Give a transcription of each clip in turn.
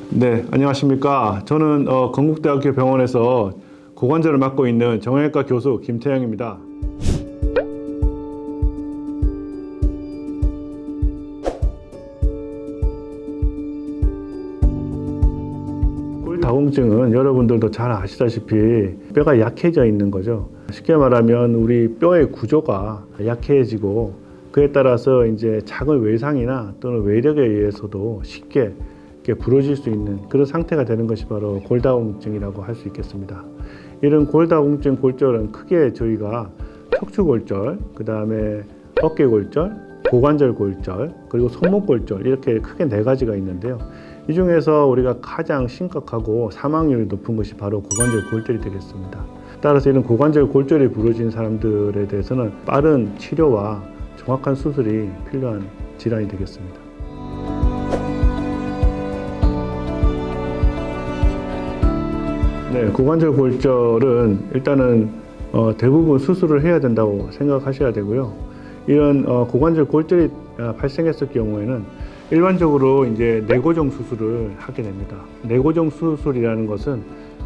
네, 안녕하십니까. 저는 건국대학교 병원에서 고관절을 맡고 있는 정형외과 교수 김태영입니다. 골다공증은 여러분들도 잘 아시다시피 뼈가 약해져 있는 거죠. 쉽게 말하면 우리 뼈의 구조가 약해지고 그에 따라서 이제 작은 외상이나 또는 외력에 의해서도 쉽게 이렇게 부러질 수 있는 그런 상태가 되는 것이 바로 골다공증이라고 할 수 있겠습니다. 이런 골다공증 골절은 크게 저희가 척추골절, 그 다음에 어깨골절, 고관절 골절, 그리고 손목 골절 이렇게 크게 네 가지가 있는데요. 이 중에서 우리가 가장 심각하고 사망률이 높은 것이 바로 고관절 골절이 되겠습니다. 따라서 이런 고관절 골절이 부러진 사람들에 대해서는 빠른 치료와 정확한 수술이 필요한 질환이 되겠습니다. 네, 고관절 골절은 일단은 대부분 수술을 해야 된다고 생각하셔야 되고요. 이런 고관절 골절이 발생했을 경우에는 일반적으로 이제 내고정 수술을 하게 됩니다. 내고정 수술이라는 것은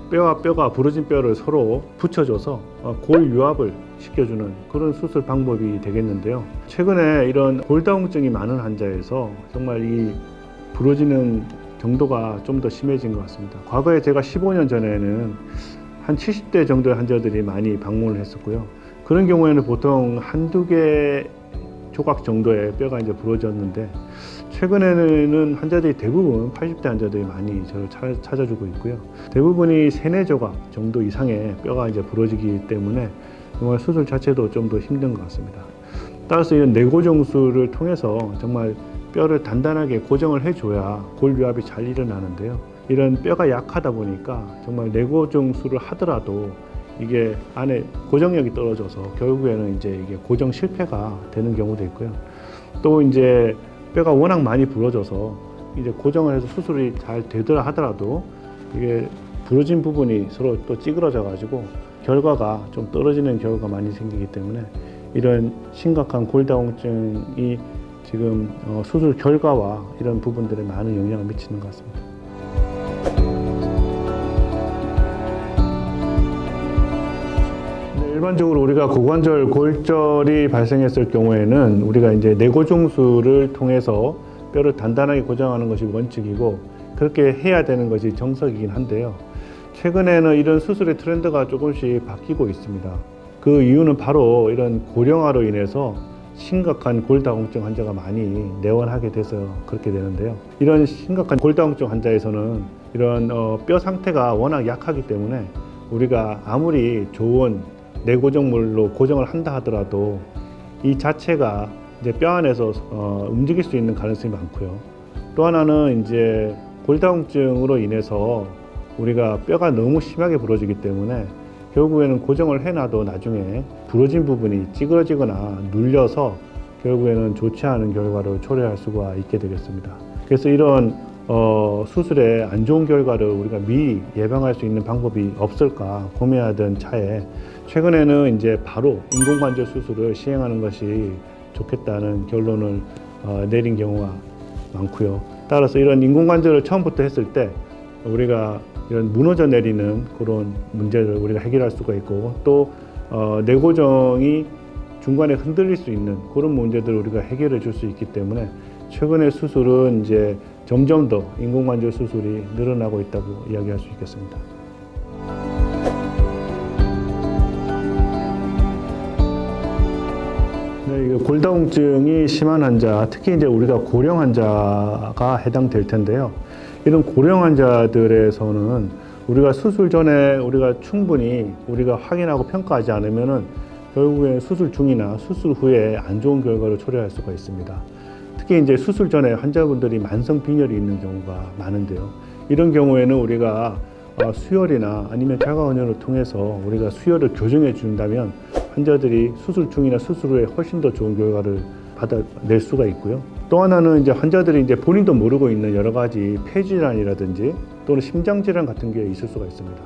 뼈와 뼈가 부러진 뼈를 서로 붙여줘서 골유합을 시켜주는 그런 수술 방법이 되겠는데요. 최근에 이런 골다공증이 많은 환자에서 정말 이 부러지는 정도가 좀 더 심해진 것 같습니다. 과거에 제가 15년 전에는 한 70대 정도의 환자들이 많이 방문을 했었고요. 그런 경우에는 보통 한두 개 조각 정도의 뼈가 이제 부러졌는데 최근에는 환자들이 대부분 80대 환자들이 많이 저를 찾아주고 있고요. 대부분이 3-4조각 정도 이상의 뼈가 이제 부러지기 때문에 정말 수술 자체도 좀 더 힘든 것 같습니다. 따라서 이런 내고정술을 통해서 정말 뼈를 단단하게 고정을 해줘야 골유합이 잘 일어나는데요. 이런 뼈가 약하다 보니까 정말 내고정술을 하더라도 이게 안에 고정력이 떨어져서 결국에는 이제 이게 고정 실패가 되는 경우도 있고요. 또 이제 뼈가 워낙 많이 부러져서 이제 고정을 해서 수술이 잘 되더라 하더라도 이게 부러진 부분이 서로 또 찌그러져 가지고 결과가 좀 떨어지는 경우가 많이 생기기 때문에 이런 심각한 골다공증이 지금 수술 결과와 이런 부분들에 많은 영향을 미치는 것 같습니다. 일반적으로 우리가 고관절 골절이 발생했을 경우에는 우리가 이제 내고정술을 통해서 뼈를 단단하게 고정하는 것이 원칙이고 그렇게 해야 되는 것이 정석이긴 한데요. 최근에는 이런 수술의 트렌드가 조금씩 바뀌고 있습니다. 그 이유는 바로 이런 고령화로 인해서 심각한 골다공증 환자가 많이 내원하게 돼서 그렇게 되는데요. 이런 심각한 골다공증 환자에서는 이런 뼈 상태가 워낙 약하기 때문에 우리가 아무리 좋은 내고정물로 고정을 한다 하더라도 이 자체가 이제 뼈 안에서 움직일 수 있는 가능성이 많고요. 또 하나는 이제 골다공증으로 인해서 우리가 뼈가 너무 심하게 부러지기 때문에 결국에는 고정을 해놔도 나중에 부러진 부분이 찌그러지거나 눌려서 결국에는 좋지 않은 결과를 초래할 수가 있게 되겠습니다. 그래서 이런 수술의 안 좋은 결과를 우리가 미리 예방할 수 있는 방법이 없을까 고민하던 차에 최근에는 이제 바로 인공관절 수술을 시행하는 것이 좋겠다는 결론을 내린 경우가 많고요. 따라서 이런 인공관절을 처음부터 했을 때 우리가 이런 무너져 내리는 그런 문제를 우리가 해결할 수가 있고 또 내고정이 중간에 흔들릴 수 있는 그런 문제들을 우리가 해결해 줄 수 있기 때문에 최근의 수술은 이제 점점 더 인공관절 수술이 늘어나고 있다고 이야기할 수 있겠습니다. 네, 골다공증이 심한 환자, 특히 이제 우리가 고령 환자가 해당될 텐데요. 이런 고령 환자들에서는 우리가 수술 전에 우리가 충분히 우리가 확인하고 평가하지 않으면은 결국에 수술 중이나 수술 후에 안 좋은 결과를 초래할 수가 있습니다. 특히 이제 수술 전에 환자분들이 만성 빈혈이 있는 경우가 많은데요. 이런 경우에는 우리가 수혈이나 아니면 자가원혈을 통해서 우리가 수혈을 교정해 준다면 환자들이 수술 중이나 수술 후에 훨씬 더 좋은 결과를 받아낼 수가 있고요. 또 하나는 이제 환자들이 이제 본인도 모르고 있는 여러 가지 폐질환이라든지 또는 심장질환 같은 게 있을 수가 있습니다.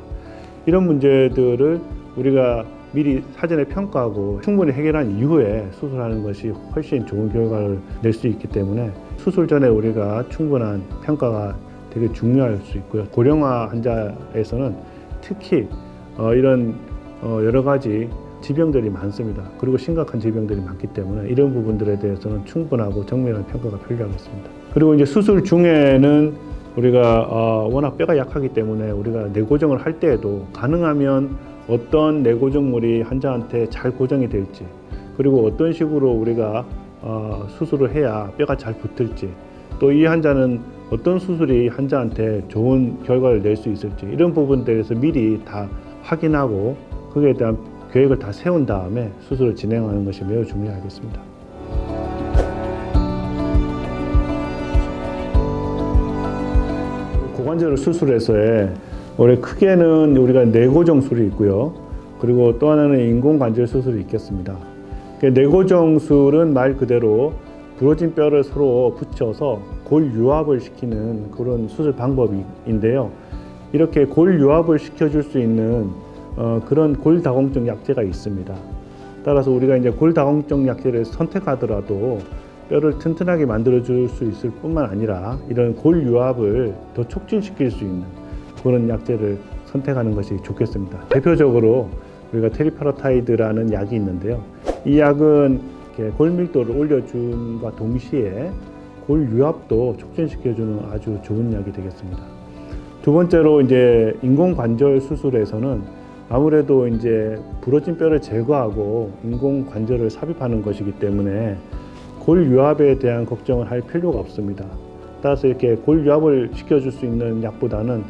이런 문제들을 우리가 미리 사전에 평가하고 충분히 해결한 이후에 수술하는 것이 훨씬 좋은 결과를 낼 수 있기 때문에 수술 전에 우리가 충분한 평가가 되게 중요할 수 있고요. 고령화 환자에서는 특히 이런 여러 가지 질병들이 많습니다. 그리고 심각한 질병들이 많기 때문에 이런 부분들에 대해서는 충분하고 정밀한 평가가 필요하겠습니다. 그리고 이제 수술 중에는 우리가 워낙 뼈가 약하기 때문에 우리가 내고정을 할 때에도 가능하면 어떤 내고정물이 환자한테 잘 고정이 될지, 그리고 어떤 식으로 우리가 수술을 해야 뼈가 잘 붙을지, 또 이 환자는 어떤 수술이 환자한테 좋은 결과를 낼 수 있을지, 이런 부분들에서 미리 다 확인하고 거기에 대한 계획을 다 세운 다음에 수술을 진행하는 것이 매우 중요하겠습니다. 고관절 수술에서의 원래 크게는 우리가 내고정술이 있고요. 그리고 또 하나는 인공관절 수술이 있겠습니다. 내고정술은 말 그대로 부러진 뼈를 서로 붙여서 골 유합을 시키는 그런 수술 방법인데요. 이렇게 골 유합을 시켜줄 수 있는 그런 골다공증 약제가 있습니다. 따라서 우리가 이제 골다공증 약제를 선택하더라도 뼈를 튼튼하게 만들어줄 수 있을 뿐만 아니라 이런 골 유합을 더 촉진시킬 수 있는 그런 약제를 선택하는 것이 좋겠습니다. 대표적으로 우리가 테리파라타이드라는 약이 있는데요. 이 약은 이렇게 골 밀도를 올려준과 동시에 골 유합도 촉진시켜주는 아주 좋은 약이 되겠습니다. 두 번째로 이제 인공관절 수술에서는 아무래도 이제 부러진 뼈를 제거하고 인공관절을 삽입하는 것이기 때문에 골 유합에 대한 걱정을 할 필요가 없습니다. 따라서 이렇게 골 유합을 시켜줄 수 있는 약보다는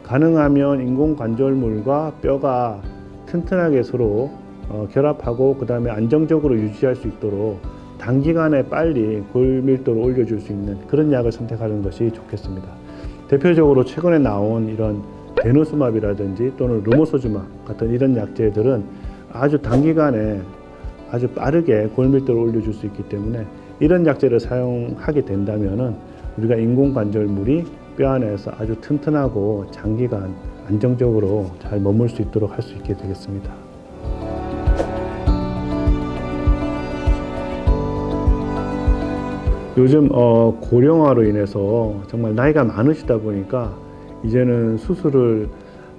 가능하면 인공관절물과 뼈가 튼튼하게 서로 결합하고 그 다음에 안정적으로 유지할 수 있도록 단기간에 빨리 골 밀도를 올려줄 수 있는 그런 약을 선택하는 것이 좋겠습니다. 대표적으로 최근에 나온 이런 데노스맙이라든지 또는 루모소주맙 같은 이런 약제들은 아주 단기간에 아주 빠르게 골 밀도를 올려줄 수 있기 때문에 이런 약제를 사용하게 된다면은 우리가 인공관절물이 뼈 안에서 아주 튼튼하고 장기간 안정적으로 잘 머물 수 있도록 할 수 있게 되겠습니다. 요즘 고령화로 인해서 정말 나이가 많으시다 보니까 이제는 수술을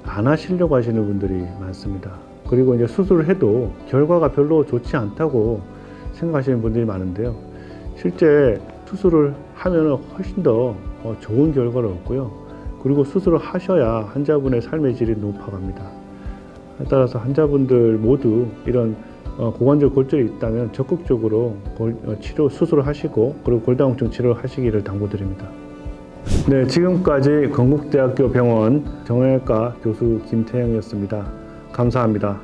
안 하시려고 하시는 분들이 많습니다. 그리고 이제 수술을 해도 결과가 별로 좋지 않다고 생각하시는 분들이 많은데요. 실제 수술을 하면 훨씬 더 좋은 결과를 얻고요. 그리고 수술을 하셔야 환자분의 삶의 질이 높아갑니다. 따라서 환자분들 모두 이런 고관절 골절이 있다면 적극적으로 수술을 하시고 그리고 골다공증 치료를 하시기를 당부드립니다. 네, 지금까지 건국대학교 병원 정형외과 교수 김태형이었습니다. 감사합니다.